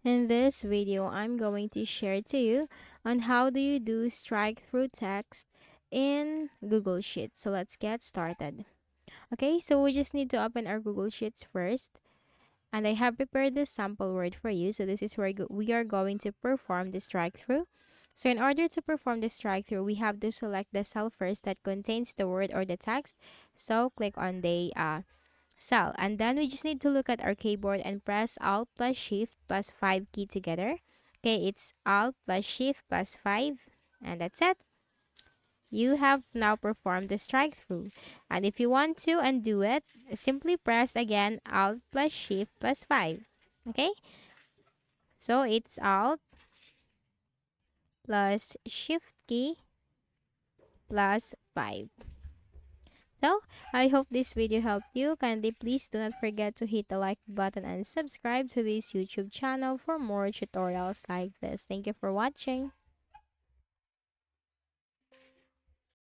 In this video, I'm going to share to you on how do you do strike through text in Google Sheets. So let's get started. Okay, so we just need to open our Google Sheets first. And I have prepared this sample word for you. So this is where we are going to perform the strike through. So in order to perform the strike through, we have to select the cell first that contains the word or the text. So click on the cell, and then we just need to look at our keyboard and press Alt plus Shift plus 5 key together. Okay, it's Alt plus Shift plus 5, and that's it. You have now performed the strike through. And if you want to undo it, simply press again Alt plus Shift plus 5. Okay, so it's Alt plus Shift key plus 5. So, I hope this video helped you. Kindly please do not forget to hit the like button and subscribe to this YouTube channel for more tutorials like this. Thank you for watching.